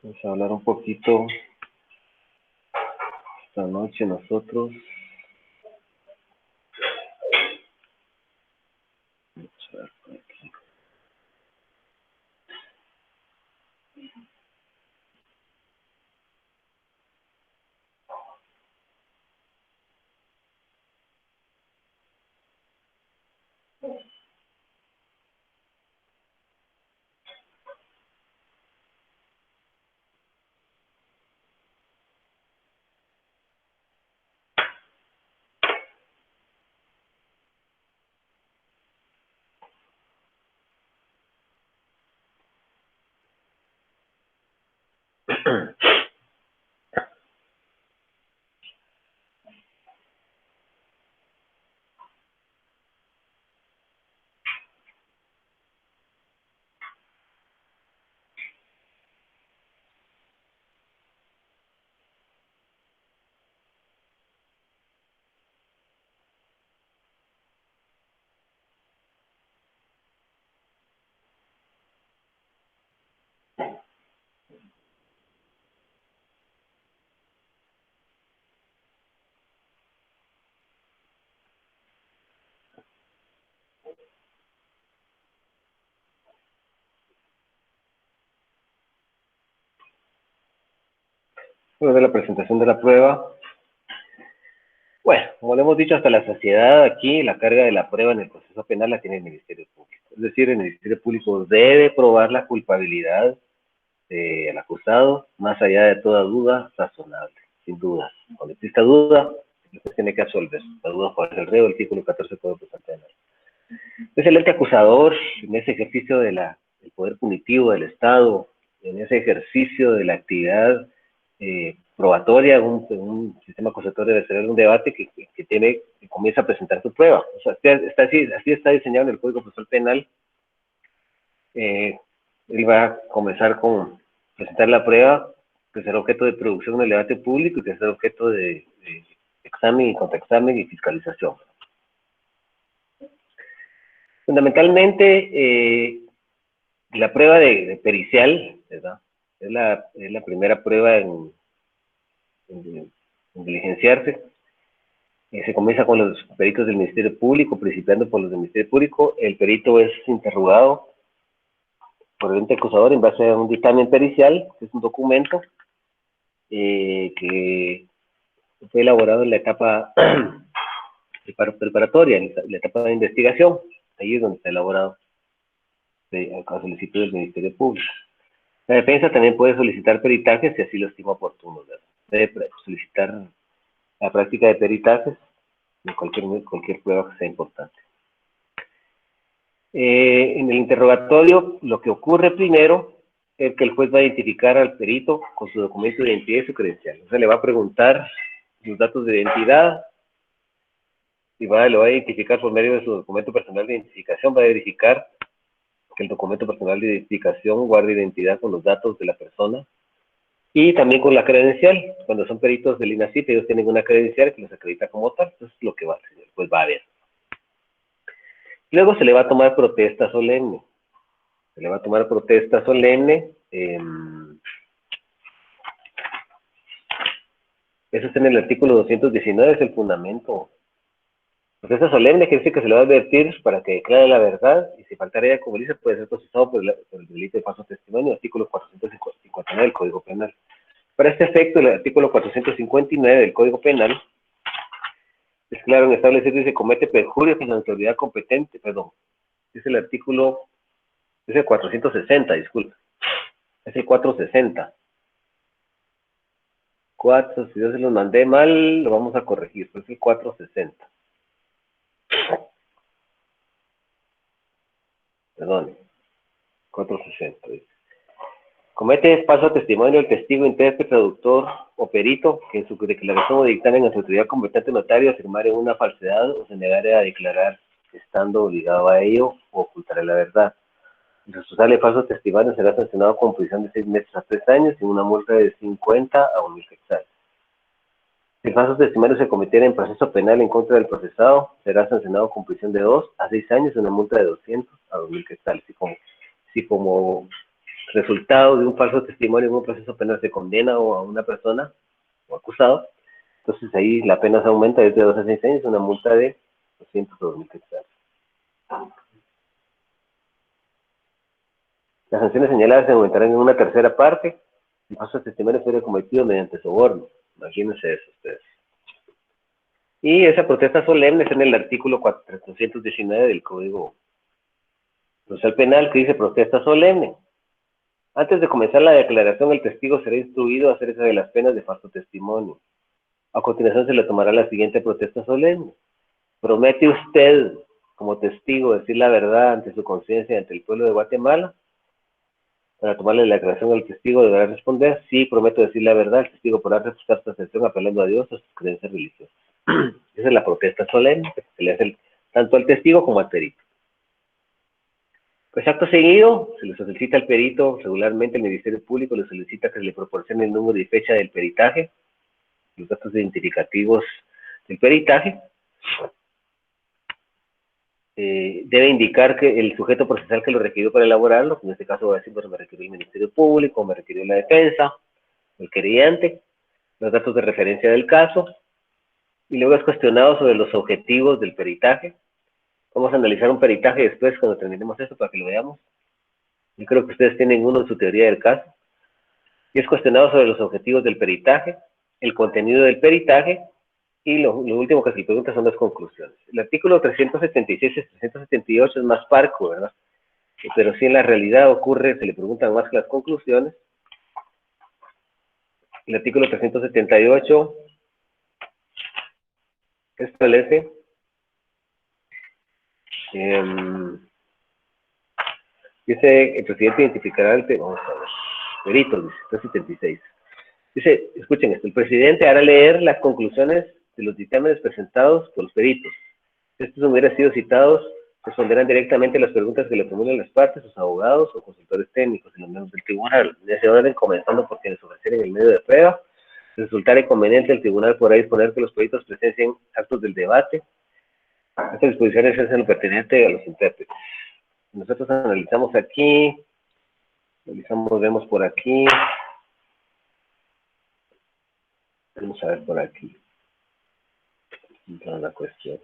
Vamos a hablar un poquito esta noche nosotros. Vamos a ver por aquí. Luego de la presentación de la prueba. Bueno, como lo hemos dicho hasta la saciedad, aquí la carga de la prueba en el proceso penal la tiene el Ministerio Público. Es decir, el Ministerio Público debe probar la culpabilidad del acusado, más allá de toda duda razonable, sin dudas. Cuando exista duda, el juez tiene que absolver. La duda por el reo, el artículo 14 del Código Procesal Penal. Es el ente acusador en ese ejercicio del poder punitivo del Estado, en ese ejercicio de la actividad probatoria, un sistema acusatorio debe ser un debate que comienza a presentar su prueba. O sea, así está diseñado en el Código Procesal Penal. Él va a comenzar con presentar la prueba, que será objeto de producción en el debate público y que será objeto de examen y contraexamen y fiscalización. Fundamentalmente, la prueba de pericial, ¿verdad? Es la primera prueba en diligenciarse. Se comienza con los peritos del Ministerio Público, principiando por los del Ministerio Público. El perito es interrogado por el ente acusador en base a un dictamen pericial, que es un documento que fue elaborado en la etapa preparatoria, en la etapa de investigación. Ahí es donde está elaborado a solicitud del Ministerio Público. La defensa también puede solicitar peritajes si así lo estima oportuno, ¿verdad? Debe solicitar la práctica de peritajes de cualquier prueba que sea importante. En el interrogatorio, lo que ocurre primero es que el juez va a identificar al perito con su documento de identidad y su credencial. O sea, le va a preguntar los datos de identidad y lo va a identificar por medio de su documento personal de identificación. Va a verificar que el documento personal de identificación guarde identidad con los datos de la persona y también con la credencial. Cuando son peritos del INACIP, ellos tienen una credencial que los acredita como tal. Entonces, lo que pues va a ver. Luego se le va a tomar protesta solemne. Se le va a tomar protesta solemne. Eso está en el artículo 219, es el fundamento. Protesta solemne quiere decir que se le va a advertir para que declare la verdad y si faltara ella como dice puede ser procesado por el delito de falso testimonio, artículo 459 del Código Penal. Para este efecto, el artículo 459 del Código Penal es claro en establecer que se comete perjurio con la autoridad competente, perdón, es el artículo, es el 460, disculpa, es el 460. Si yo se los mandé mal, lo vamos a corregir, es el 460. Perdón, 460. Comete falso testimonio el testigo, intérprete, traductor o perito que en su declaración o dictamen a su autoridad competente notario afirmare una falsedad o se negare a declarar estando obligado a ello o ocultará la verdad. El responsable de falso testimonio será sancionado con prisión de 6 meses a 3 años y una multa de 50 a 1.000 quetzales. Si el falso testimonio se cometiera en proceso penal en contra del procesado, será sancionado con prisión de 2 a 6 años y una multa de 200 a 2.000 quetzales. Si como resultado de un falso testimonio en un proceso penal se condena o a una persona o acusado, entonces ahí la pena se aumenta desde 2 a 6 años, una multa de 202.000 quetzales. Las sanciones señaladas se aumentarán en una tercera parte. El falso testimonio fuera cometido mediante soborno. Imagínense eso ustedes. Y esa protesta solemne está en el artículo 419 del Código Procesal Penal, que dice protesta solemne. Antes de comenzar la declaración, el testigo será instruido acerca de las penas de falso testimonio. A continuación se le tomará la siguiente protesta solemne. ¿Promete usted, como testigo, decir la verdad ante su conciencia y ante el pueblo de Guatemala? Para tomarle la declaración al testigo deberá responder: sí, prometo decir la verdad. El testigo podrá refutar su aseveración apelando a Dios o a sus creencias religiosas. Esa es la protesta solemne que se le hace tanto al testigo como al perito. Pues acto seguido, se le solicita al perito, regularmente el Ministerio Público le solicita que se le proporcione el número y fecha del peritaje, los datos identificativos del peritaje. Debe indicar que el sujeto procesal que lo requirió para elaborarlo, en este caso va a decir, bueno, me requirió el Ministerio Público, me requirió la defensa, el querellante, los datos de referencia del caso, y luego es cuestionado sobre los objetivos del peritaje. Vamos a analizar un peritaje después cuando terminemos esto para que lo veamos. Yo creo que ustedes tienen uno en su teoría del caso. Y es cuestionado sobre los objetivos del peritaje, el contenido del peritaje, y lo último que se le pregunta son las conclusiones. El artículo 376 y 378 es más parco, ¿verdad? Pero sí en la realidad ocurre, se le preguntan más que las conclusiones. El artículo 378 establece dice, el presidente identificará vamos a ver, peritos, dice, 376. Dice, escuchen esto, el presidente hará leer las conclusiones de los dictámenes presentados por los peritos. Si estos hubieran sido citados, responderán directamente las preguntas que le formulan las partes, sus abogados o consultores técnicos en los miembros del tribunal. De ese orden, comenzando por quienes ofrecieron el medio de prueba. Si resultara inconveniente, el tribunal podrá disponer que los peritos presencien actos del debate. Estas disposiciones es en lo pertinente a los intérpretes. Nosotros analizamos aquí, vemos por aquí. Vamos a ver por aquí. Entra la cuestión.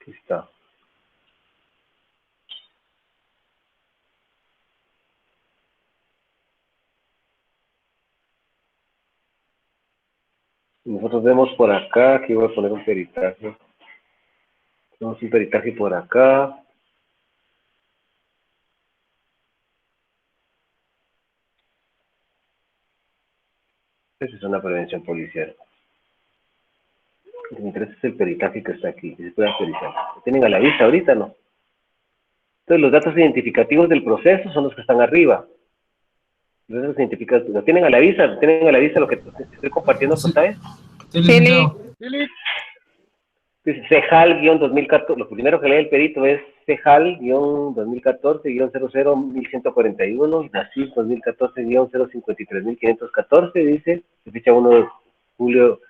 Aquí está. Nosotros vemos por acá, aquí voy a poner un peritaje. Tenemos un peritaje por acá. Esa es una prevención policial. Lo que me interesa es el peritaje que está aquí, que se puede actualizar. ¿Lo tienen a la vista ahorita, no? Entonces, los datos identificativos del proceso son los que están arriba. Los datos identificativos, ¿lo tienen a la vista? ¿Lo tienen a la vista lo que estoy compartiendo con ustedes? Sí, licenciado. Dice CEJAL-2014, lo primero que lee el perito es CEJAL-2014-001141, y NACIF 2014-053.514, dice, fecha 1 de julio,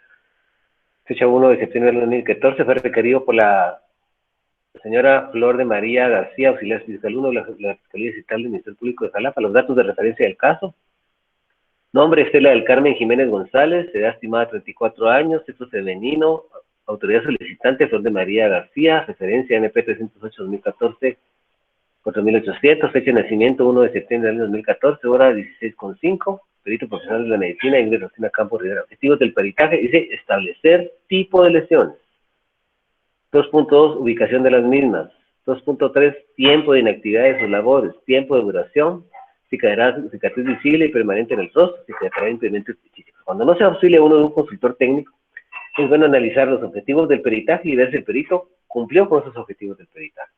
fecha 1 de septiembre del 2014, fue requerido por la señora Flor de María García, auxiliar fiscal 1 de la Fiscalía Distrital del Ministerio Público de Jalapa, los datos de referencia del caso. Nombre: Estela del Carmen Jiménez González, edad estimada 34 años, sexo femenino, autoridad solicitante Flor de María García, referencia NP 308-2014, 4800, fecha de nacimiento 1 de septiembre del 2014, hora 16:05, perito profesional de la medicina, Ingrid Rosina Campos Rivera. Objetivos del peritaje, dice establecer tipo de lesiones. 2.2, ubicación de las mismas. 2.3, tiempo de inactividad de sus labores, tiempo de duración, cicatriz visible y permanente en el rostro, si se impedimento físico. Cuando no se auxilia uno de un consultor técnico, Es bueno analizar los objetivos del peritaje y ver si el perito cumplió con esos objetivos del peritaje.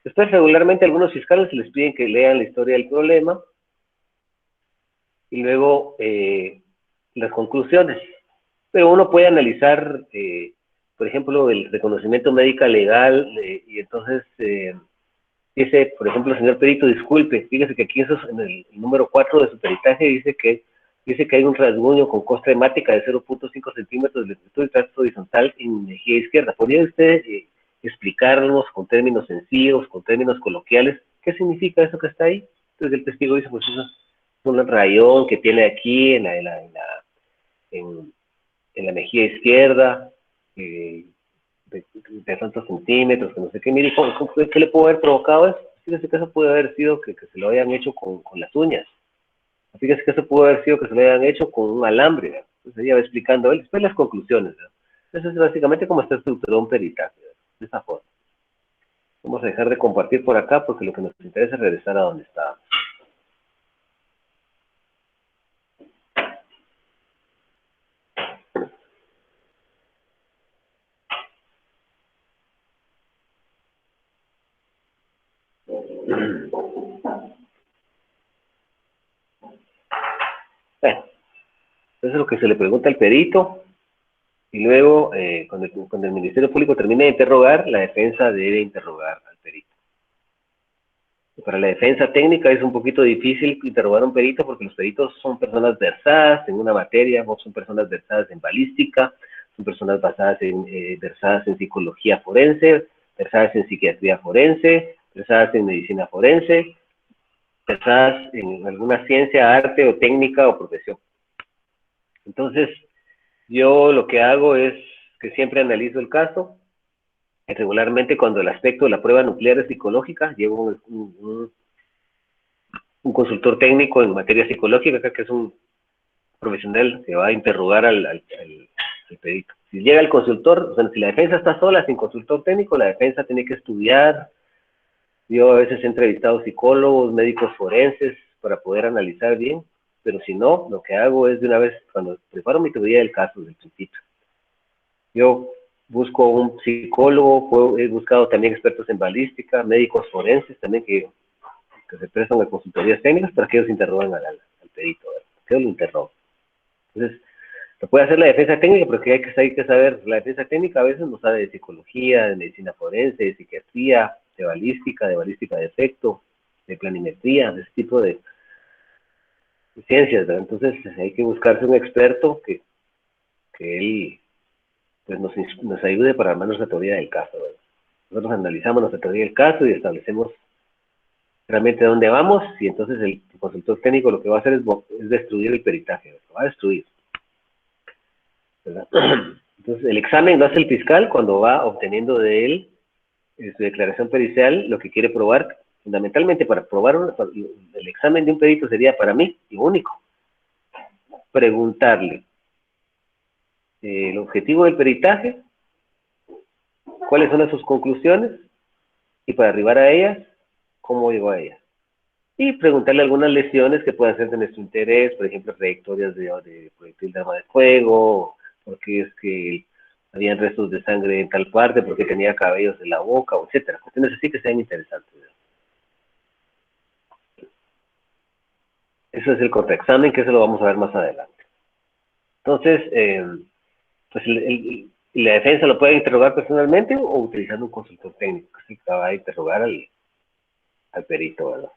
Después, regularmente, a algunos fiscales se les piden que lean la historia del problema y luego las conclusiones. Pero uno puede analizar, por ejemplo, el reconocimiento médico legal y entonces dice, por ejemplo, señor perito, disculpe, fíjese que aquí eso es en el número 4 de su peritaje dice que hay un rasguño con costra hemática de 0.5 centímetros de longitud y trazo horizontal en mejilla izquierda. ¿Podría usted explicarnos con términos sencillos, con términos coloquiales, qué significa eso que está ahí? Entonces el testigo dice, pues eso es un rayón que tiene aquí en la mejilla izquierda, de tantos centímetros, que no sé qué, mire, ¿qué le puede haber provocado eso? Fíjese que eso puede haber sido que se lo hayan hecho con las uñas. Fíjese que eso pudo haber sido que se lo hayan hecho con un alambre, ¿verdad? Entonces ella va explicando él, después las conclusiones, ¿verdad? Eso es básicamente como está estructurado un peritaje, ¿verdad? De esa forma. Vamos a dejar de compartir por acá porque lo que nos interesa es regresar a donde estábamos. Bueno, eso es lo que se le pregunta al perito y luego cuando el Ministerio Público termine de interrogar, la defensa debe interrogar al perito. Y para la defensa técnica es un poquito difícil interrogar a un perito porque los peritos son personas versadas en una materia, son personas versadas en balística, son personas versadas en psicología forense, versadas en psiquiatría forense, versadas en medicina forense, versadas en alguna ciencia, arte o técnica o profesión. Entonces, yo lo que hago es que siempre analizo el caso, y regularmente cuando el aspecto de la prueba nuclear es psicológica, llevo un consultor técnico en materia psicológica, que es un profesional que va a interrogar al perito. Si llega el consultor, o sea, si la defensa está sola, sin consultor técnico, la defensa tiene que estudiar. Yo a veces he entrevistado psicólogos, médicos forenses, para poder analizar bien, pero si no, lo que hago es de una vez, cuando preparo mi teoría del caso, del principio, yo busco un psicólogo, he buscado también expertos en balística, médicos forenses también que se prestan a consultorías técnicas para que ellos interrogan al perito, ¿verdad? Que ellos lo interrogan. Entonces, lo puede hacer la defensa técnica, porque hay que saber, la defensa técnica a veces no sabe de psicología, de medicina forense, de psiquiatría, de balística de efecto, de planimetría, de ese tipo de ciencias, ¿verdad? Entonces hay que buscarse un experto que él pues nos ayude para armar nuestra teoría del caso, ¿verdad? Nosotros analizamos nuestra teoría del caso y establecemos realmente dónde vamos, y entonces el consultor técnico lo que va a hacer es destruir el peritaje, lo va a destruir, ¿verdad? Entonces el examen lo hace el fiscal cuando va obteniendo de él su declaración pericial lo que quiere probar. Fundamentalmente para probar el examen de un perito sería para mí y único preguntarle el objetivo del peritaje, cuáles son sus conclusiones y para arribar a ellas, cómo llegó a ellas. Y preguntarle algunas lesiones que puedan ser de nuestro interés, por ejemplo, trayectorias de proyectil de arma de fuego, porque es que habían restos de sangre en tal parte, porque tenía cabellos en la boca, etcétera. Cuestiones así que sean interesantes. Eso es el contraexamen, que eso lo vamos a ver más adelante. Entonces, pues la defensa lo puede interrogar personalmente o utilizando un consultor técnico, que va a interrogar al perito, ¿verdad?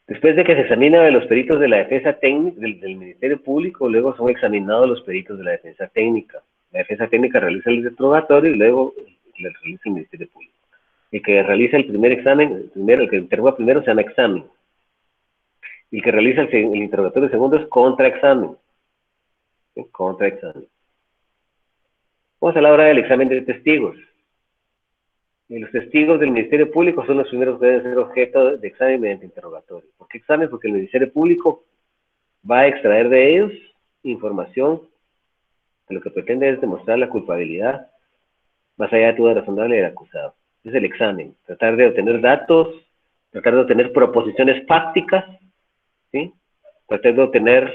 Después de que se examina a los peritos de la defensa técnica del Ministerio Público, luego son examinados los peritos de la defensa técnica. La defensa técnica realiza el interrogatorio y luego le realiza el Ministerio Público. El que realiza el primer examen, el que interroga primero se llama examen. Y el que realiza el interrogatorio segundo es contraexamen. ¿Sí? Contraexamen. Vamos a la hora del examen de testigos. Y los testigos del Ministerio Público son los primeros que deben ser objeto de examen mediante interrogatorio. ¿Por qué examen? Porque el Ministerio Público va a extraer de ellos información que lo que pretende es demostrar la culpabilidad más allá de toda razonable del acusado. Es el examen, tratar de obtener datos, tratar de obtener proposiciones fácticas, ¿sí? Tratar de obtener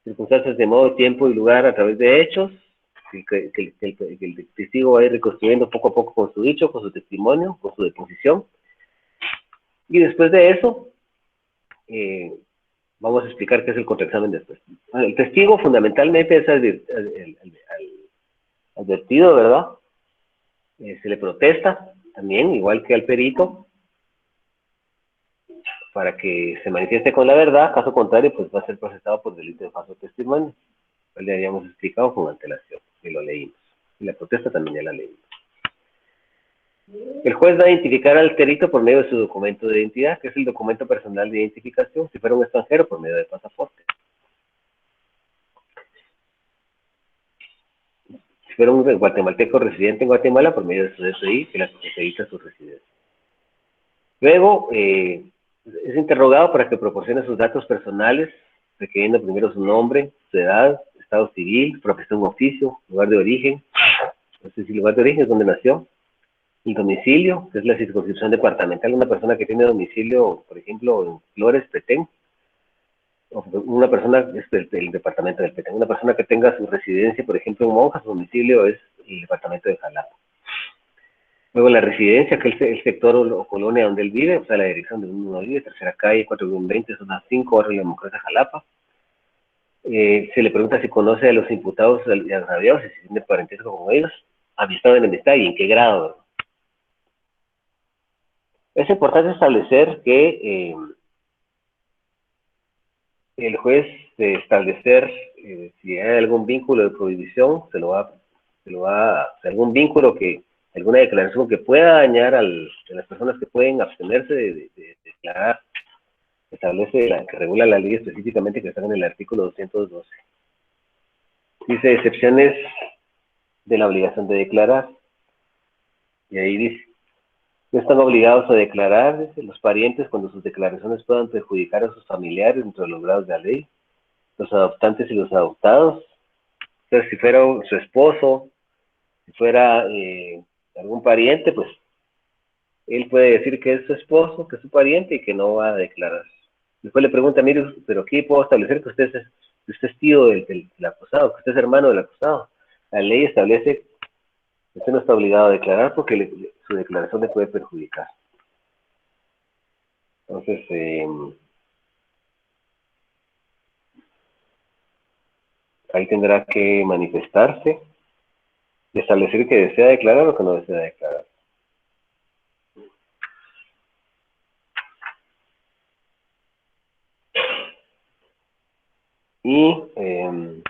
circunstancias de modo, tiempo y lugar a través de hechos, que el testigo va a ir reconstruyendo poco a poco con su dicho, con su testimonio, con su deposición. Y después de eso, vamos a explicar qué es el contraexamen después. El testigo fundamentalmente es advertido, ¿verdad? Se le protesta también, igual que al perito, para que se manifieste con la verdad. Caso contrario, pues va a ser procesado por delito de falso testimonio. Le habíamos explicado con antelación y lo leímos. Y la protesta también ya la leímos. El juez va a identificar al perito por medio de su documento de identidad, que es el documento personal de identificación, si fuera un extranjero, por medio de pasaporte. Si fuera un guatemalteco residente en Guatemala, por medio de su DSI, que le acredita su residencia. Luego, es interrogado para que proporcione sus datos personales, requiriendo primero su nombre, su edad, estado civil, profesión o oficio, lugar de origen, no sé si lugar de origen es donde nació, el domicilio, que es la circunscripción departamental, una persona que tiene domicilio, por ejemplo, en Flores, Petén, o una persona, es el departamento del Petén, una persona que tenga su residencia, por ejemplo, en Monjas, su domicilio es el departamento de Jalapa. Luego la residencia, que es el sector o colonia donde él vive, o sea, la dirección de donde uno vive, tercera calle, 420, zona 5, barrio La Democracia, Jalapa. Se le pregunta si conoce a los imputados y agraviados, si tiene parentesco con ellos, amistad en enemistad y en qué grado. Es importante establecer que el juez de establecer si hay algún vínculo de prohibición, algún vínculo alguna declaración que pueda dañar a las personas que pueden abstenerse de declarar, establece que regula la ley específicamente que está en el artículo 212. Dice excepciones de la obligación de declarar. Y ahí dice, no están obligados a declarar, dice, los parientes cuando sus declaraciones puedan perjudicar a sus familiares dentro de los grados de la ley, los adoptantes y los adoptados. Entonces, si fuera su esposo, si fuera algún pariente, pues él puede decir que es su esposo, que es su pariente y que no va a declarar. Después le pregunta, mire, pero aquí puedo establecer que usted es tío del acusado, que usted es hermano del acusado. La ley establece que usted no está obligado a declarar porque su declaración le puede perjudicar. Entonces, ahí tendrá que manifestarse y establecer que desea declarar o que no desea declarar. Y en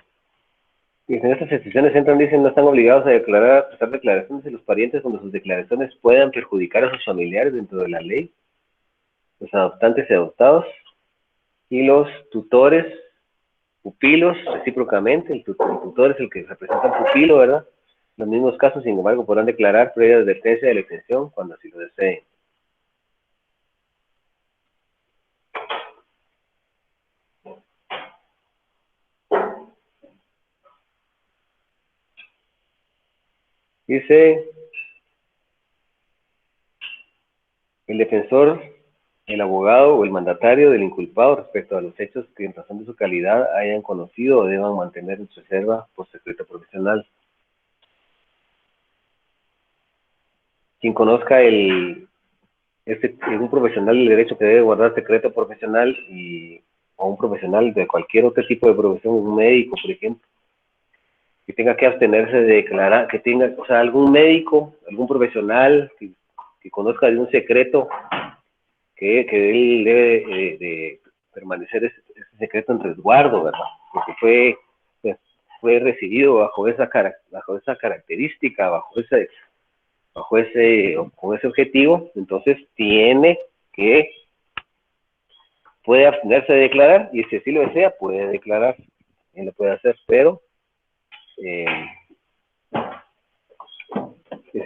estas excepciones entran, dicen, no están obligados a declarar, a prestar declaraciones de los parientes cuando sus declaraciones puedan perjudicar a sus familiares dentro de la ley, los adoptantes y adoptados, y los tutores, pupilos, recíprocamente. El tutor es el que representa al pupilo, ¿verdad? En los mismos casos, sin embargo, podrán declarar previa advertencia de la exención cuando así lo deseen. Dice, el defensor, el abogado o el mandatario del inculpado respecto a los hechos que en razón de su calidad hayan conocido o deban mantener en reserva por secreto profesional. Quien conozca un profesional del derecho que debe guardar secreto profesional o un profesional de cualquier otro tipo de profesión, un médico, por ejemplo, que tenga que abstenerse de declarar, que tenga, o sea, algún médico, algún profesional que conozca de un secreto que él debe de permanecer ese secreto en resguardo, ¿verdad? Porque fue recibido bajo esa característica, con ese objetivo, entonces puede abstenerse de declarar, y si así lo desea, puede declarar, él lo puede hacer, pero es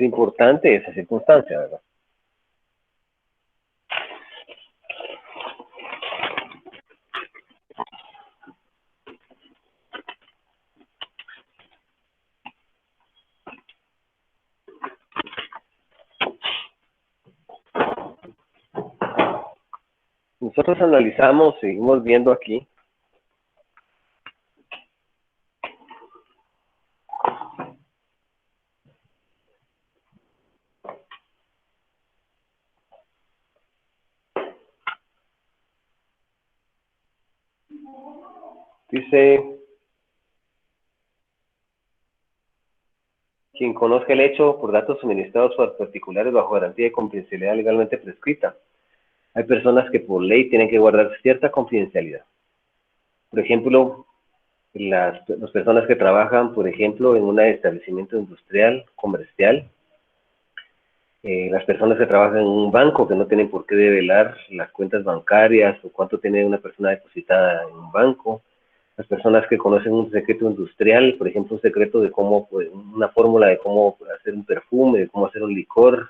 importante esa circunstancia, ¿verdad? Nosotros analizamos, seguimos viendo aquí Dice, quien conozca el hecho por datos suministrados por particulares bajo garantía de confidencialidad legalmente prescrita. Hay personas que por ley tienen que guardar cierta confidencialidad. Por ejemplo, las personas que trabajan, por ejemplo, en un establecimiento industrial, comercial, las personas que trabajan en un banco que no tienen por qué develar las cuentas bancarias o cuánto tiene una persona depositada en un banco, las personas que conocen un secreto industrial, por ejemplo, un secreto de cómo, pues, una fórmula de cómo hacer un perfume, de cómo hacer un licor,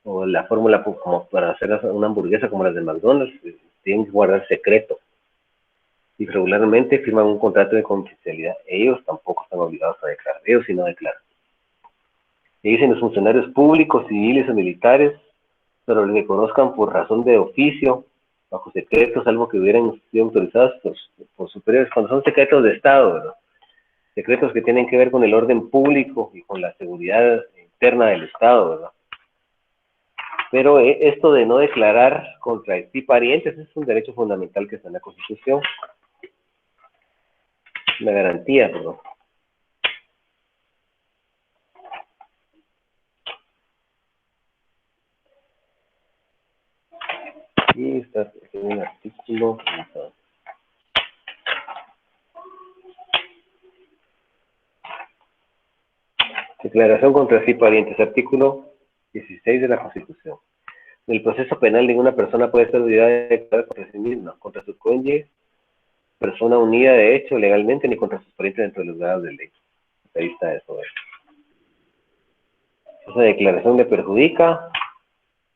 o la fórmula como para hacer una hamburguesa como las de McDonald's, tienen que guardar secreto. Y regularmente firman un contrato de confidencialidad. Ellos tampoco están obligados a declarar, ellos sí no declaran. Y dicen los funcionarios públicos, civiles o militares, pero los que conozcan por razón de oficio, bajo secretos, algo que hubieran sido autorizados por superiores, cuando son secretos de Estado, ¿verdad? Secretos que tienen que ver con el orden público y con la seguridad interna del Estado, ¿verdad? Pero esto de no declarar contra sí parientes es un derecho fundamental que está en la Constitución, una garantía, perdón. Aquí está un artículo. Declaración contra sí parientes, artículo 16 de la Constitución. En el proceso penal, ninguna persona puede ser obligada a declarar contra sí misma, contra su cónyuge, persona unida de hecho legalmente, ni contra sus parientes dentro de los grados de ley. Ahí está eso. Esa declaración le perjudica,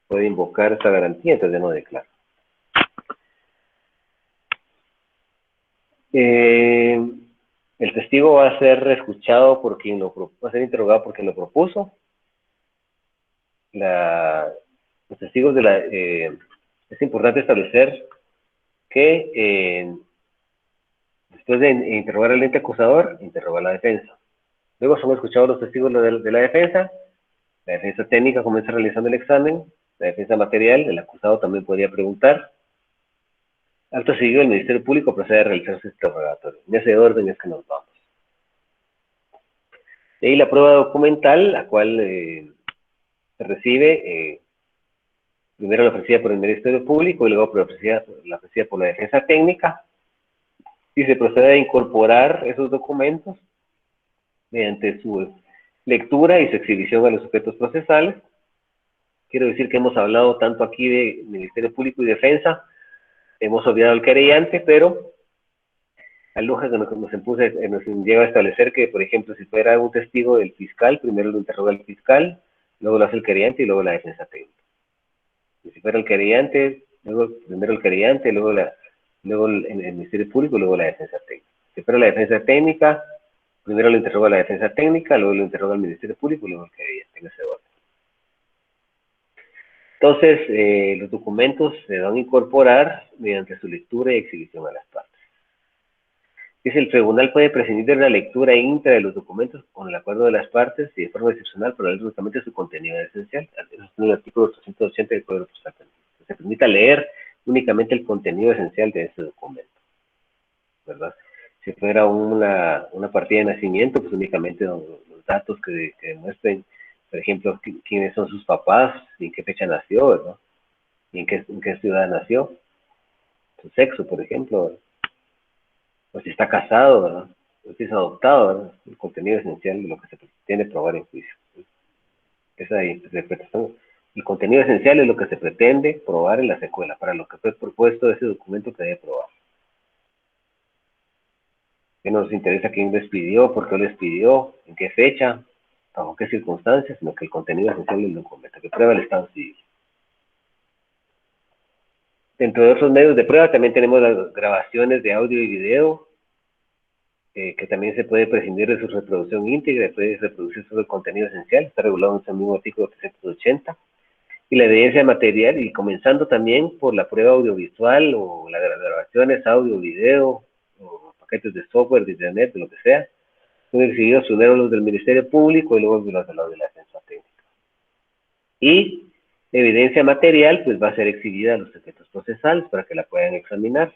puede invocar esta garantía, entonces no declara. El testigo va a ser escuchado por quien va a ser interrogado por quien lo propuso. Los testigos es importante establecer que después de interrogar al ente acusador, interroga a la defensa. Luego son escuchados los testigos de la defensa técnica comienza realizando el examen, la defensa material, el acusado también podría preguntar. Acto seguido, el Ministerio Público procede a realizar su interrogatorio. En ese orden es que nos vamos. De ahí la prueba documental, la cual se recibe, primero la ofrecida por el Ministerio Público y luego la ofrecida por la defensa técnica, y se procede a incorporar esos documentos mediante su lectura y su exhibición a los sujetos procesales. Quiero decir que hemos hablado tanto aquí de Ministerio Público y Defensa, hemos olvidado al querellante, pero la lógica que nos lleva a establecer que, por ejemplo, si fuera un testigo del fiscal, primero lo interroga el fiscal, luego lo hace el querellante y luego la defensa técnica. Y si fuera el querellante, primero el querellante, luego el Ministerio Público y luego la defensa técnica. Si fuera la defensa técnica, primero lo interroga la defensa técnica, luego lo interroga el Ministerio Público y luego el querellante, en ese orden. Entonces, los documentos se van a incorporar mediante su lectura y exhibición a las partes. Dice, el tribunal puede prescindir de la lectura íntegra de los documentos con el acuerdo de las partes y de forma excepcional proveer únicamente su contenido esencial. Eso es en el artículo 380 del Código Procesal Penal. Se permita leer únicamente el contenido esencial de ese documento, ¿verdad? Si fuera una partida de nacimiento, pues únicamente los datos que demuestren, por ejemplo, quiénes son sus papás y en qué fecha nació, ¿verdad? Y en qué ciudad nació, su sexo, por ejemplo, ¿verdad? O si está casado, ¿verdad? O si es adoptado, ¿verdad? El contenido esencial de lo que se pretende probar en juicio. Esa interpretación. El contenido esencial es lo que se pretende probar en la secuela, para lo que fue propuesto ese documento que debe probar. ¿Qué nos interesa? ¿Quién les pidió? ¿Por qué les pidió? ¿En qué fecha? ¿Bajo qué circunstancias? Sino que el contenido esencial del documento, que prueba el estado civil. Dentro de otros medios de prueba también tenemos las grabaciones de audio y video, que también se puede prescindir de su reproducción íntegra, puede reproducir solo el contenido esencial, está regulado en ese mismo artículo 380, y la evidencia material, y comenzando también por la prueba audiovisual, o las grabaciones, audio, video, o paquetes de software, de internet, de lo que sea, son exhibidos primero los del Ministerio Público y luego los de la defensa técnica. Y la evidencia material, pues va a ser exhibida a los secretos procesales para que la puedan examinar.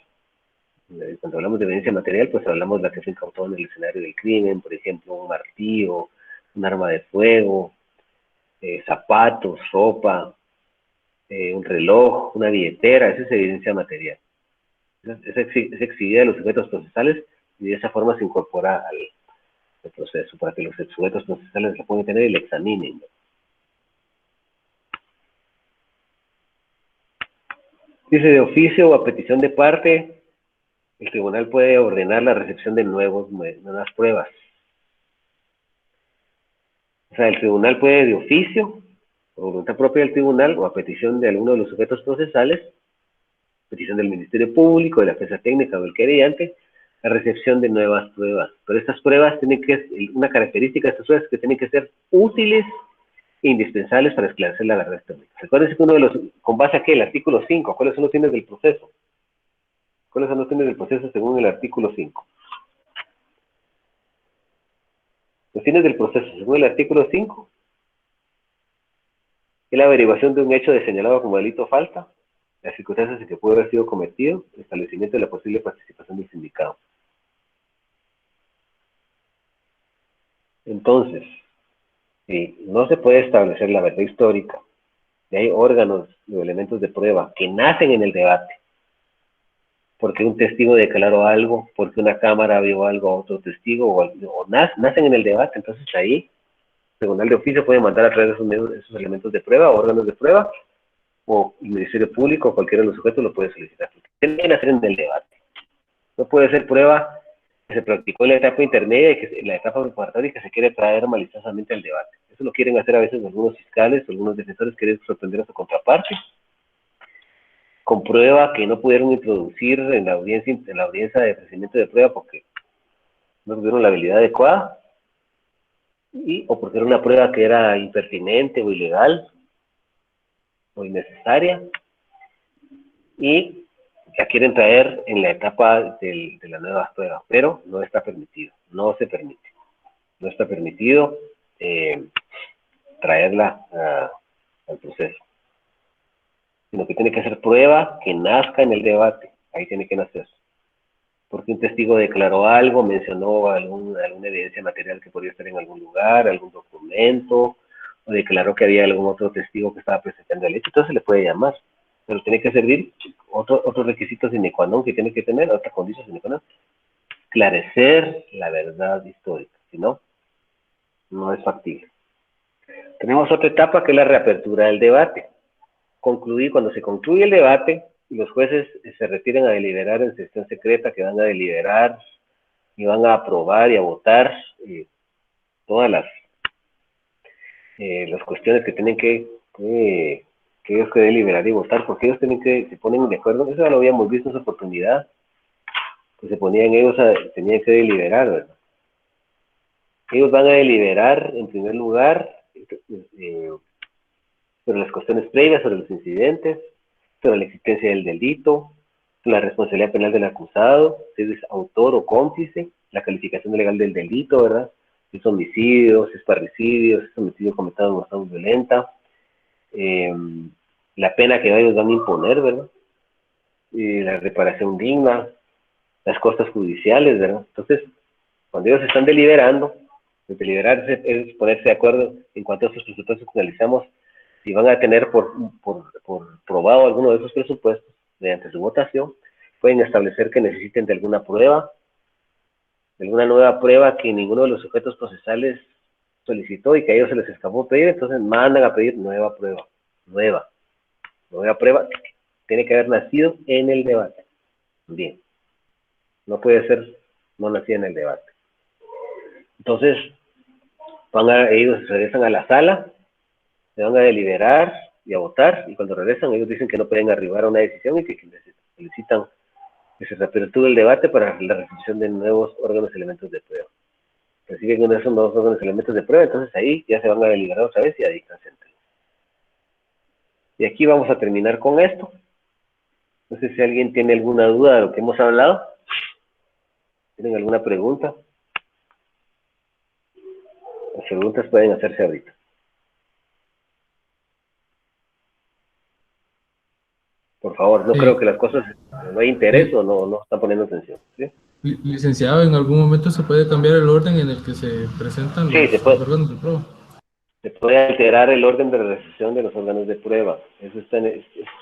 Cuando hablamos de evidencia material, pues hablamos de la que se incautó en el escenario del crimen, por ejemplo, un martillo, un arma de fuego, zapatos, ropa, un reloj, una billetera. Esa es evidencia material. Es exhibida de los sujetos procesales y de esa forma se incorpora al proceso para que los sujetos procesales la puedan tener y la examinen. Dice: de oficio o a petición de parte, el tribunal puede ordenar la recepción de nuevas pruebas. O sea, el tribunal puede de oficio, por voluntad propia del tribunal o a petición de alguno de los sujetos procesales, petición del Ministerio Público, de la Defensa Técnica o del querellante, la recepción de nuevas pruebas. Pero estas pruebas tienen que, una característica de estas pruebas es que tienen que ser útiles e indispensables para esclarecer la verdad histórica. Recuerden que uno de los, con base a qué, el artículo 5, ¿cuáles son los fines del proceso? ¿Cuáles son los fines del proceso según el artículo 5? Los fines del proceso según el artículo 5 es la averiguación de un hecho de señalado como delito o falta, las circunstancias en que puede haber sido cometido, el establecimiento de la posible participación del sindicado. Entonces, si no se puede establecer la verdad histórica, y hay órganos o elementos de prueba que nacen en el debate, porque un testigo declaró algo, porque una cámara vio algo a otro testigo, o nacen en el debate, entonces ahí el tribunal de oficio puede mandar a través de esos elementos de prueba, o órganos de prueba, o el Ministerio Público, o cualquiera de los sujetos lo puede solicitar. Tiene que nacer en el debate. No puede ser prueba que se practicó en la etapa intermedia y que en la etapa preparatoria y que se quiere traer maliciosamente al debate. Eso lo quieren hacer a veces algunos fiscales, algunos defensores quieren sorprender a su contraparte, con prueba que no pudieron introducir en la audiencia de procedimiento de prueba porque no tuvieron la habilidad adecuada, o porque era una prueba que era impertinente o ilegal o innecesaria, y la quieren traer en la etapa de la nueva prueba, pero no está permitido, no se permite, no está permitido traerla al proceso, sino que tiene que ser prueba que nazca en el debate, ahí tiene que nacer, porque un testigo declaró algo, mencionó alguna evidencia material que podría estar en algún lugar, algún documento, o declaró que había algún otro testigo que estaba presentando el hecho, entonces se le puede llamar, pero tiene que servir otro requisito sine qua non que tiene que tener, otra condición sine qua non, esclarecer la verdad histórica, si no, no es factible. Tenemos otra etapa que es la reapertura del debate. Cuando se concluye el debate, los jueces se retiran a deliberar en sesión secreta, que van a deliberar y van a aprobar y a votar todas las cuestiones que tienen que ellos que deliberar y votar, porque ellos se ponen de acuerdo. Eso ya lo habíamos visto en su oportunidad, que tenían que deliberar, ¿verdad? Ellos van a deliberar en primer lugar sobre las cuestiones previas, sobre los incidentes, sobre la existencia del delito, la responsabilidad penal del acusado, si es autor o cómplice, la calificación legal del delito, ¿verdad? Si es homicidio, si es parricidio, si es homicidio cometido en estado violenta, la pena que ellos van a imponer, ¿verdad? La reparación digna, las costas judiciales, ¿verdad? Entonces, cuando ellos están deliberando, deliberar es ponerse de acuerdo en cuanto a esos presupuestos que analizamos, si van a tener por probado alguno de esos presupuestos mediante su votación, pueden establecer que necesiten de alguna prueba, de alguna nueva prueba que ninguno de los sujetos procesales solicitó y que a ellos se les escapó pedir, entonces mandan a pedir nueva prueba, nueva prueba, tiene que haber nacido en el debate. Bien, no puede ser no nacida en el debate. Entonces, ellos regresan a la sala, se van a deliberar y a votar, y cuando regresan ellos dicen que no pueden arribar a una decisión y que solicitan que se reaperture el debate para la recepción de nuevos órganos y elementos de prueba. Reciben uno de esos nuevos órganos y elementos de prueba, entonces ahí ya se van a deliberar otra vez y a dictar sentencia. Y aquí vamos a terminar con esto. No sé si alguien tiene alguna duda de lo que hemos hablado. ¿Tienen alguna pregunta? Las preguntas pueden hacerse ahorita. Por favor, no creo que las cosas no hay interés o no están poniendo atención. ¿Sí? Licenciado, ¿en algún momento se puede cambiar el orden en el que se presentan Sí, los órganos de prueba? se puede alterar el orden de recepción de los órganos de prueba. Eso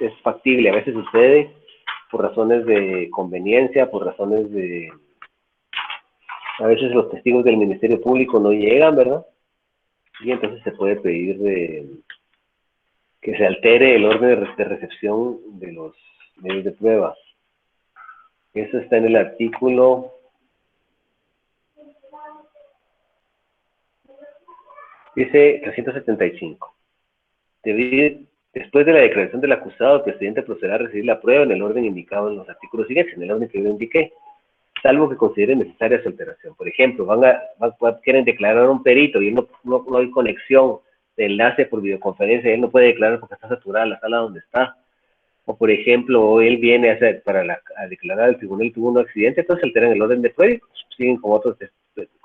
es factible. A veces sucede por razones de conveniencia, por razones de... A veces los testigos del Ministerio Público no llegan, ¿verdad? Y entonces se puede pedir que se altere el orden de recepción de los medios de prueba. Eso está en el artículo... Dice 375. Después de la declaración del acusado, el presidente procederá a recibir la prueba en el orden indicado en los artículos siguientes, en el orden que yo indiqué, salvo que considere necesaria su alteración. Por ejemplo, quieren declarar a un perito y no hay conexión de enlace por videoconferencia, él no puede declarar porque está saturada la sala donde está. O por ejemplo, él viene a declarar al tribunal tuvo un accidente, entonces alteran el orden de prueba, siguen con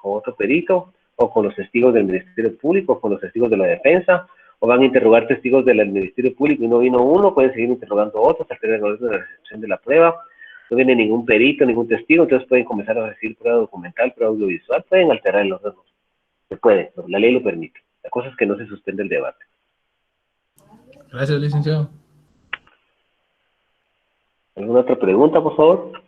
otro perito, o con los testigos del Ministerio Público, o con los testigos de la defensa, o van a interrogar testigos del Ministerio Público y no vino uno, pueden seguir interrogando a otros, alteran el orden de la recepción de la prueba, no viene ningún perito, ningún testigo, entonces pueden comenzar a recibir prueba documental, prueba audiovisual, pueden alterar el orden, se puede, pero la ley lo permite. La cosa es que no se suspende el debate. Gracias, licenciado. ¿Alguna otra pregunta, por favor?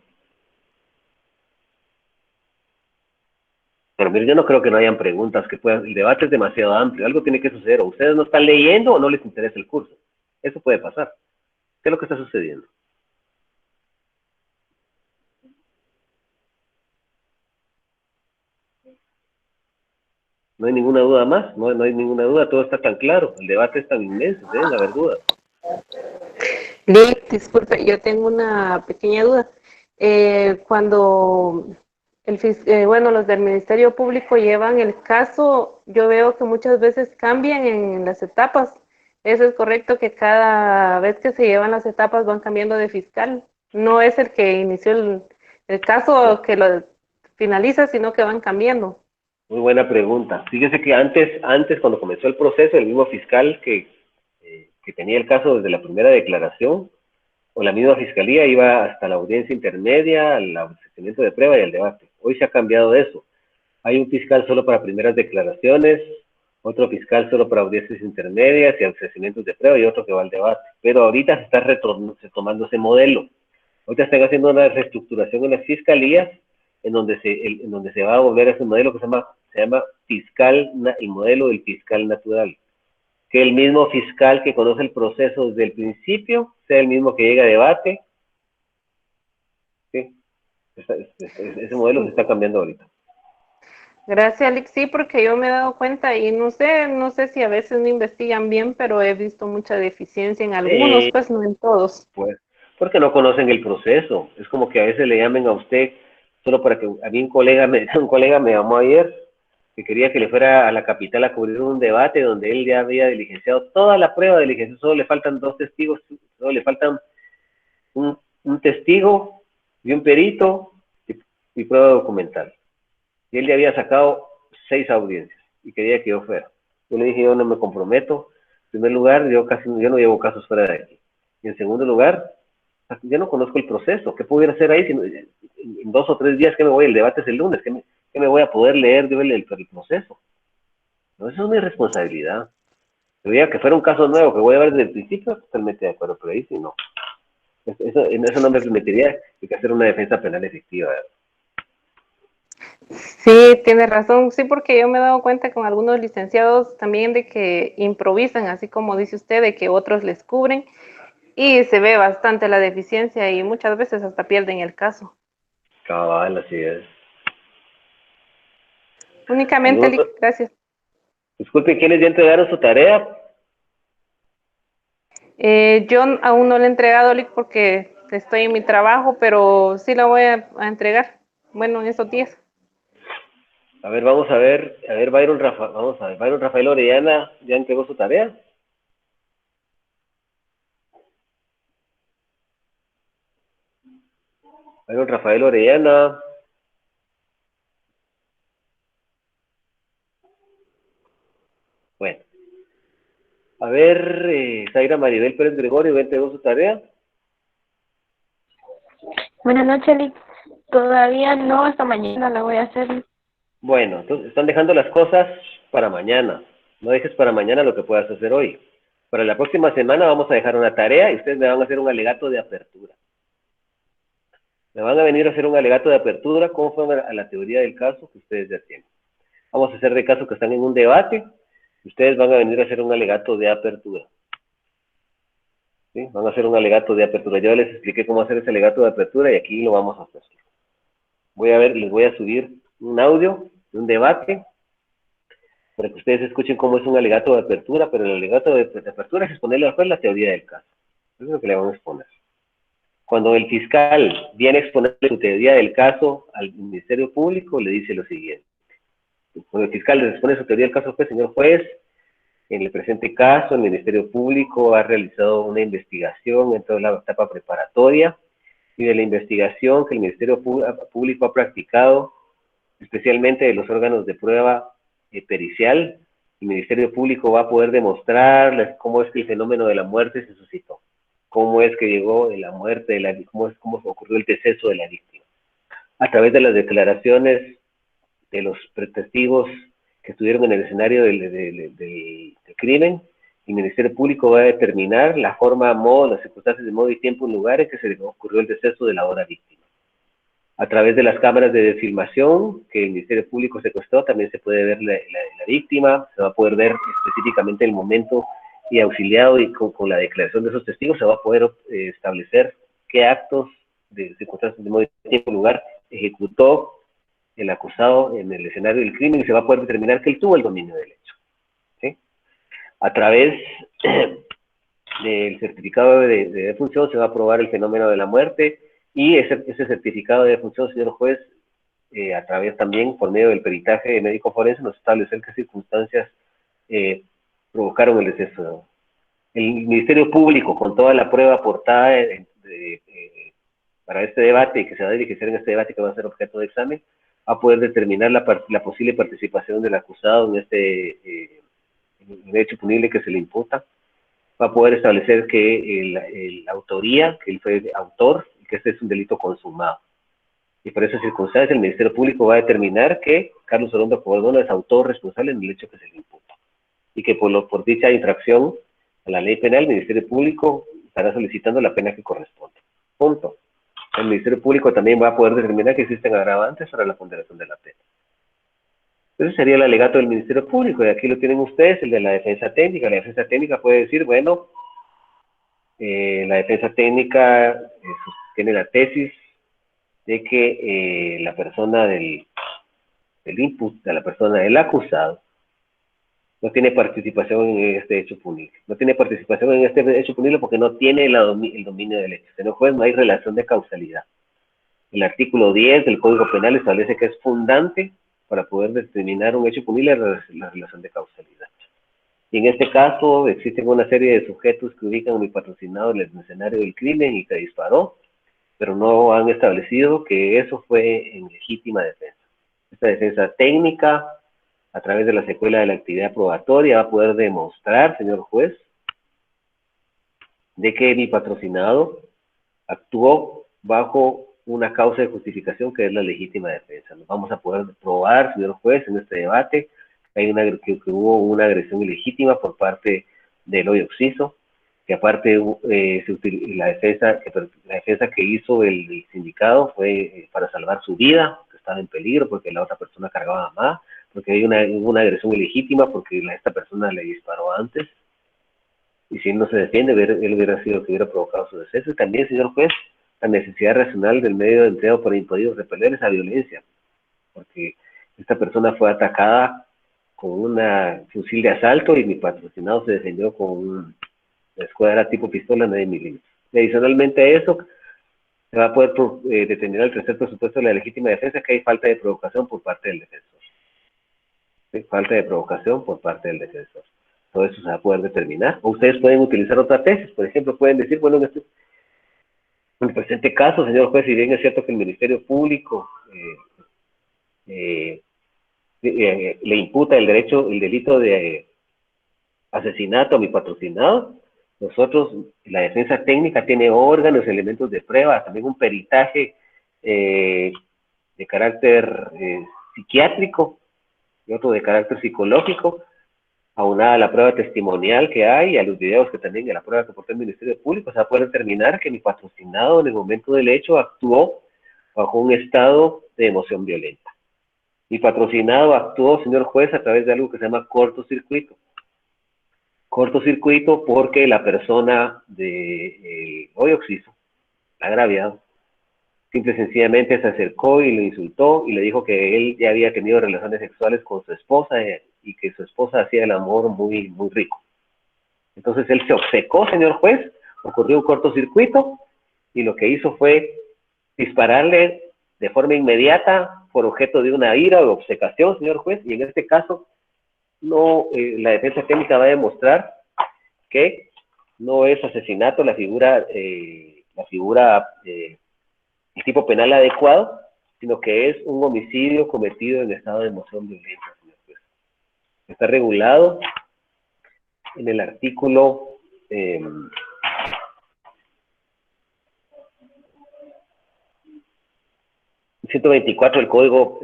Pero mire, yo no creo que no hayan preguntas que puedan, el debate es demasiado amplio, algo tiene que suceder, o ustedes no están leyendo o no les interesa el curso. Eso puede pasar. ¿Qué es lo que está sucediendo? No hay ninguna duda más, no hay ninguna duda, todo está tan claro, el debate es tan inmenso, deben haber dudas. Lick, disculpe, yo tengo una pequeña duda. Cuando bueno, los del Ministerio Público llevan el caso, yo veo que muchas veces cambian en las etapas. ¿Eso es correcto que cada vez que se llevan las etapas van cambiando de fiscal? No es el que inició el caso que lo finaliza, sino que van cambiando. Muy buena pregunta. Fíjese que antes cuando comenzó el proceso, el mismo fiscal que tenía el caso desde la primera declaración, o la misma fiscalía iba hasta la audiencia intermedia, al ofrecimiento de prueba y al debate. Hoy se ha cambiado eso. Hay un fiscal solo para primeras declaraciones, otro fiscal solo para audiencias intermedias y ofrecimientos de prueba y otro que va al debate. Pero ahorita se está retomando ese modelo. Ahorita están haciendo una reestructuración en las fiscalías en donde se va a volver a ese modelo que se llama el modelo del fiscal natural. Que el mismo fiscal que conoce el proceso desde el principio sea el mismo que llega a debate. ¿Sí? Ese modelo se está cambiando ahorita. Gracias, Alex. Sí, porque yo me he dado cuenta y no sé si a veces no investigan bien, pero he visto mucha deficiencia en algunos, pues no en todos. Pues, porque no conocen el proceso. Es como que a veces le llamen a usted solo para que a mí un colega me llamó ayer que quería que le fuera a la capital a cubrir un debate donde él ya había diligenciado toda la prueba de diligencia, solo le faltan 2 testigos, solo le faltan un testigo y un perito y prueba documental. Y él ya había sacado 6 audiencias y quería que yo fuera. Yo le dije, yo no me comprometo. En primer lugar, yo no llevo casos fuera de aquí. Y en segundo lugar, yo no conozco el proceso. ¿Qué pudiera hacer ahí? Si en 2 o 3 días que me voy, el debate es el lunes, ¿qué me voy a poder leer de el proceso? No, eso es mi responsabilidad. Si veía que fuera un caso nuevo que voy a ver desde el principio, totalmente de acuerdo, pero ahí sí no. Eso no me permitiría que hacer una defensa penal efectiva. Sí, tiene razón. Sí, porque yo me he dado cuenta con algunos licenciados también de que improvisan, así como dice usted, de que otros les cubren y se ve bastante la deficiencia y muchas veces hasta pierden el caso. Cabal, así es. Únicamente, gracias. Disculpe, ¿quiénes ya entregaron su tarea? Yo aún no le he entregado, Lick, porque estoy en mi trabajo, pero sí la voy a entregar. Bueno, en estos días. A ver, vamos a ver, Byron Rafael Orellana, ¿ya entregó su tarea? Byron Rafael Orellana. Bueno, a ver, Zaira Maribel Pérez Gregorio, ¿ya entregó su tarea? Buenas noches, Lick. Todavía no, hasta mañana la voy a hacer. Bueno, entonces están dejando las cosas para mañana. No dejes para mañana lo que puedas hacer hoy. Para la próxima semana vamos a dejar una tarea y ustedes me van a hacer un alegato de apertura. Me van a venir a hacer un alegato de apertura conforme a la teoría del caso que ustedes ya tienen. Vamos a hacer de caso que están en un debate y ustedes van a venir a hacer un alegato de apertura. ¿Sí? Van a hacer un alegato de apertura. Yo les expliqué cómo hacer ese alegato de apertura y aquí lo vamos a hacer. Les voy a subir un audio de un debate para que ustedes escuchen cómo es un alegato de apertura, pero el alegato de apertura es exponerle a la teoría del caso. Eso es lo que le vamos a exponer. Cuando el fiscal viene a exponer su teoría del caso al Ministerio Público, le dice lo siguiente. Cuando el fiscal le expone su teoría del caso, pues, señor juez, en el presente caso, el Ministerio Público ha realizado una investigación en toda la etapa preparatoria y de la investigación que el Ministerio Público ha practicado, especialmente de los órganos de prueba pericial, el Ministerio Público va a poder demostrarles cómo es que el fenómeno de la muerte se suscitó, cómo es que llegó la muerte, cómo ocurrió el deceso de la víctima. A través de las declaraciones de los testigos que estuvieron en el escenario del crimen, el Ministerio Público va a determinar la forma, modo, las circunstancias de modo y tiempo y lugar en que se ocurrió el deceso de la ahora víctima. A través de las cámaras de filmación que el Ministerio Público secuestró, también se puede ver la víctima, se va a poder ver específicamente el momento y auxiliado, y con la declaración de esos testigos se va a poder establecer qué actos de circunstancias de modo y tiempo y lugar ejecutó el acusado en el escenario del crimen y se va a poder determinar que él tuvo el dominio del hecho. ¿Sí? A través del certificado de defunción se va a probar el fenómeno de la muerte y ese certificado de defunción, señor juez, a través también por medio del peritaje médico forense nos establecer qué circunstancias provocaron el deceso. El Ministerio Público, con toda la prueba aportada para este debate y que se va a dirigir en este debate que va a ser objeto de examen, va a poder determinar la posible participación del acusado en este hecho punible que se le imputa, va a poder establecer que la autoría, que él fue autor, y que este es un delito consumado. Y por esas circunstancias el Ministerio Público va a determinar que Carlos Orondo Cordona es autor responsable en el hecho que se le imputa. Y que por dicha infracción a la ley penal, el Ministerio Público estará solicitando la pena que corresponde. Punto. El Ministerio Público también va a poder determinar que existen agravantes para la ponderación de la pena. Ese sería el alegato del Ministerio Público, y aquí lo tienen ustedes, el de la defensa técnica. La defensa técnica puede decir, bueno, la defensa técnica tiene la tesis de que la persona del input, de la persona del acusado, no tiene participación en este hecho punible. No tiene participación en este hecho punible porque no tiene el dominio del hecho. Señor juez, no hay relación de causalidad. El artículo 10 del Código Penal establece que es fundante para poder determinar un hecho punible la relación de causalidad. Y en este caso existen una serie de sujetos que ubican a mi patrocinado en el escenario del crimen y que disparó, pero no han establecido que eso fue en legítima defensa. Esta defensa técnica, a través de la secuela de la actividad probatoria, va a poder demostrar, señor juez, de que mi patrocinado actuó bajo una causa de justificación que es la legítima defensa. Nos vamos a poder probar, señor juez, en este debate que hubo una agresión ilegítima por parte del hoy occiso, que aparte la defensa que hizo el sindicado fue para salvar su vida, que estaba en peligro porque la otra persona cargaba más, porque hay una agresión ilegítima porque esta persona le disparó antes, y si él no se defiende, él hubiera sido el que hubiera provocado su deceso. Y también, señor juez, la necesidad racional del medio de empleado para impedir repeler esa violencia, porque esta persona fue atacada con un fusil de asalto y mi patrocinado se defendió con una escuadra tipo pistola 9 milímetros. Y adicionalmente a eso, se va a poder determinar el tercer presupuesto de la legítima defensa, que hay falta de provocación por parte del defensor. ¿Sí? Falta de provocación por parte del defensor. Todo eso se va a poder determinar. O ustedes pueden utilizar otra tesis. Por ejemplo, pueden decir, bueno, en el presente caso, señor juez, si bien es cierto que el Ministerio Público le imputa el delito de asesinato a mi patrocinado, Nosotros, la defensa técnica tiene órganos, elementos de prueba, también un peritaje de carácter psiquiátrico y otro de carácter psicológico, aunada a la prueba testimonial que hay y a los videos que también, a la prueba que aportó el Ministerio Público, o sea, puede determinar que mi patrocinado en el momento del hecho actuó bajo un estado de emoción violenta. Mi patrocinado actuó, señor juez, a través de algo que se llama cortocircuito. Cortocircuito porque la persona de hoy occiso, agraviado, simple y sencillamente se acercó y lo insultó y le dijo que él ya había tenido relaciones sexuales con su esposa y que su esposa hacía el amor muy, muy rico. Entonces él se obcecó, señor juez, ocurrió un cortocircuito y lo que hizo fue dispararle de forma inmediata por objeto de una ira o obcecación, señor juez, y en este caso no, la defensa técnica va a demostrar que no es asesinato el tipo penal adecuado, sino que es un homicidio cometido en estado de emoción violenta, señor juez. Está regulado en el artículo 124 del Código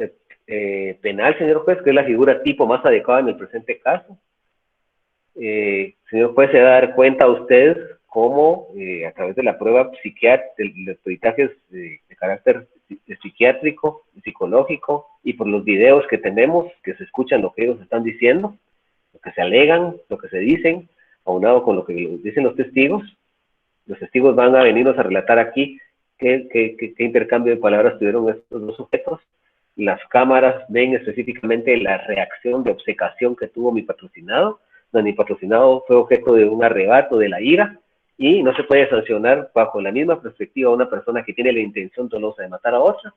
Penal, señor juez, que es la figura tipo más adecuada en el presente caso. Señor juez, se va a dar cuenta usted cómo a través de la prueba psiquiátrica, de los peritajes de carácter psiquiátrico, psicológico, y por los videos que tenemos, que se escuchan lo que ellos están diciendo, lo que se alegan, lo que se dicen, aunado con lo que dicen los testigos van a venirnos a relatar aquí qué intercambio de palabras tuvieron estos dos sujetos. Las cámaras ven específicamente la reacción de obcecación que tuvo mi patrocinado, donde mi patrocinado fue objeto de un arrebato de la ira, y no se puede sancionar bajo la misma perspectiva a una persona que tiene la intención dolosa de matar a otra,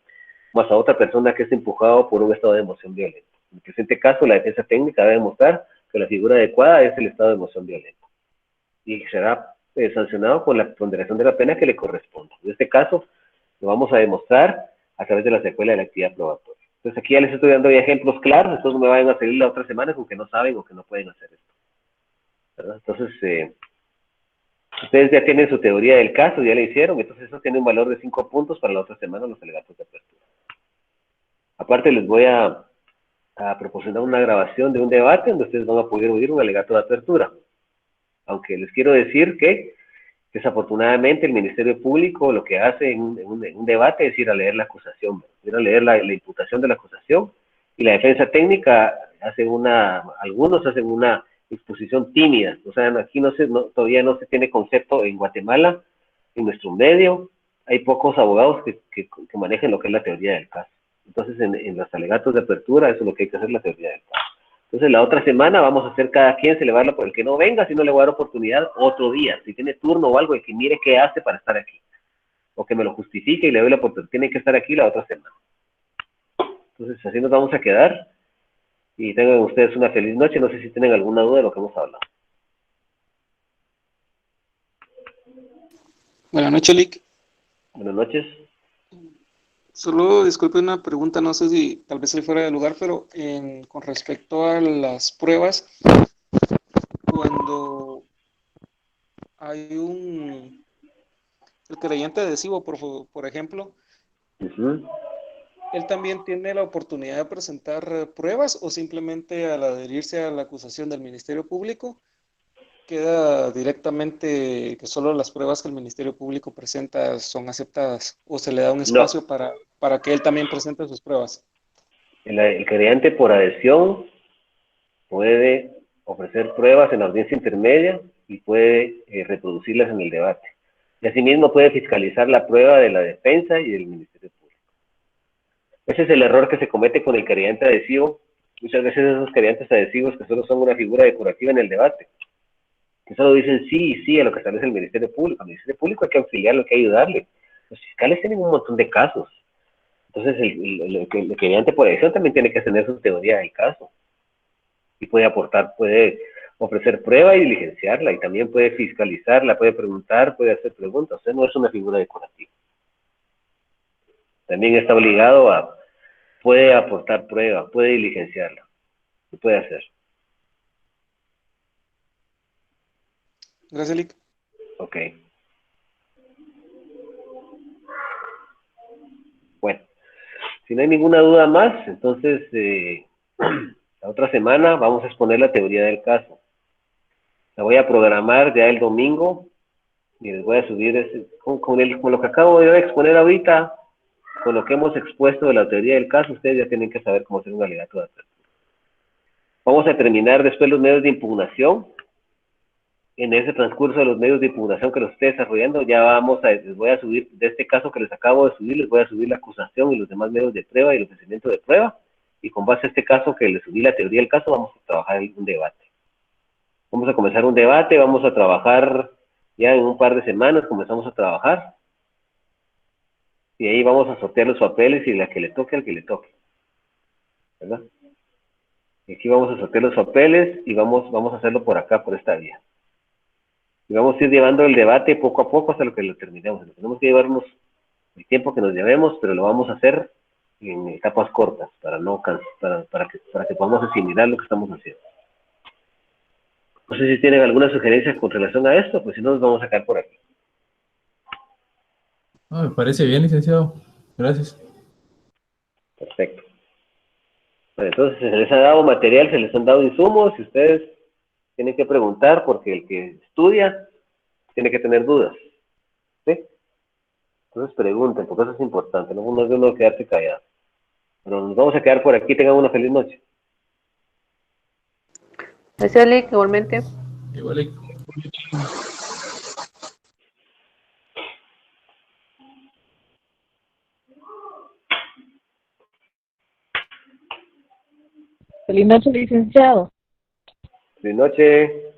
más a otra persona que es empujado por un estado de emoción violenta. En el presente caso, la defensa técnica debe demostrar que la figura adecuada es el estado de emoción violenta, y será sancionado con la ponderación de la pena que le corresponda. En este caso, lo vamos a demostrar a través de la secuela de la actividad probatoria. Entonces aquí ya les estoy dando ya ejemplos claros, entonces no me vayan a salir la otra semana con que no saben o que no pueden hacer esto, ¿verdad? Entonces, ustedes ya tienen su teoría del caso, ya la hicieron, entonces eso tiene un valor de 5 puntos para la otra semana los alegatos de apertura. Aparte les voy a proporcionar una grabación de un debate donde ustedes van a poder oír un alegato de apertura. Aunque les quiero decir que desafortunadamente el Ministerio Público lo que hace en un debate es ir a leer la acusación, ir a leer la imputación de la acusación, y la defensa técnica algunos hacen una exposición tímida. O sea, aquí todavía no se tiene concepto en Guatemala, en nuestro medio, hay pocos abogados que manejen lo que es la teoría del caso. Entonces, en los alegatos de apertura, eso es lo que hay que hacer, la teoría del caso. Entonces, la otra semana vamos a hacer cada quien celebrarlo por el que no venga, si no le voy a dar oportunidad otro día. Si tiene turno o algo, el que mire qué hace para estar aquí. O que me lo justifique y le doy la oportunidad. Tiene que estar aquí la otra semana. Entonces, así nos vamos a quedar. Y tengan ustedes una feliz noche. No sé si tienen alguna duda de lo que hemos hablado. Buenas noches, Lick. Buenas noches. Solo disculpe una pregunta, no sé si tal vez estoy fuera de lugar, pero con respecto a las pruebas, cuando hay el creyente adhesivo, por ejemplo, ¿él también tiene la oportunidad de presentar pruebas o simplemente al adherirse a la acusación del Ministerio Público queda directamente que solo las pruebas que el Ministerio Público presenta son aceptadas, o se le da un espacio para que él también presente sus pruebas? El creyente por adhesión puede ofrecer pruebas en la audiencia intermedia y puede reproducirlas en el debate. Y asimismo puede fiscalizar la prueba de la defensa y del Ministerio Público. Ese es el error que se comete con el creyente adhesivo. Muchas veces esos creyentes adhesivos que solo son una figura decorativa en el debate, que solo dicen sí y sí a lo que establece el Ministerio Público. Al Ministerio Público hay que auxiliarlo, hay que ayudarle. Los fiscales tienen un montón de casos. Entonces el creyente por adhesión también tiene que tener su teoría del caso. Y puede ofrecer prueba y diligenciarla, y también puede fiscalizarla, puede preguntar, puede hacer preguntas. O sea, no es una figura decorativa. También está obligado puede aportar prueba, puede diligenciarla, lo puede hacer. Gracias, Lick. Ok. Bueno, si no hay ninguna duda más, entonces la otra semana vamos a exponer la teoría del caso. La voy a programar ya el domingo y les voy a subir con lo que acabo de exponer ahorita, con lo que hemos expuesto de la teoría del caso. Ustedes ya tienen que saber cómo hacer un alegato de apertura. Vamos a terminar después los medios de impugnación. En ese transcurso de los medios de impugnación que los esté desarrollando, les voy a subir, de este caso que les acabo de subir, les voy a subir la acusación y los demás medios de prueba y el ofrecimiento de prueba, y con base a este caso que les subí la teoría del caso, vamos a trabajar en un debate. Vamos a comenzar un debate, vamos a trabajar ya en un par de semanas, comenzamos a trabajar, y ahí vamos a sortear los papeles y la que le toque al que le toque, ¿verdad? Y aquí vamos a sortear los papeles y vamos a hacerlo por acá, por esta vía. Y vamos a ir llevando el debate poco a poco hasta lo que lo terminemos. Tenemos que llevarnos el tiempo que nos llevemos, pero lo vamos a hacer en etapas cortas para que podamos asimilar lo que estamos haciendo. No sé si tienen alguna sugerencia con relación a esto, pues si no nos vamos a quedar por aquí. Me parece bien, licenciado. Gracias. Perfecto. Bueno, entonces se les ha dado material, se les han dado insumos, y ustedes tienen que preguntar, porque el que estudia tiene que tener dudas. ¿Sí? Entonces pregunten, porque eso es importante, no es de uno quedarse callado. Pero nos vamos a quedar por aquí, tengan una feliz noche. Gracias, Lick, igualmente. Igual. Feliz noche, licenciado. Feliz noche.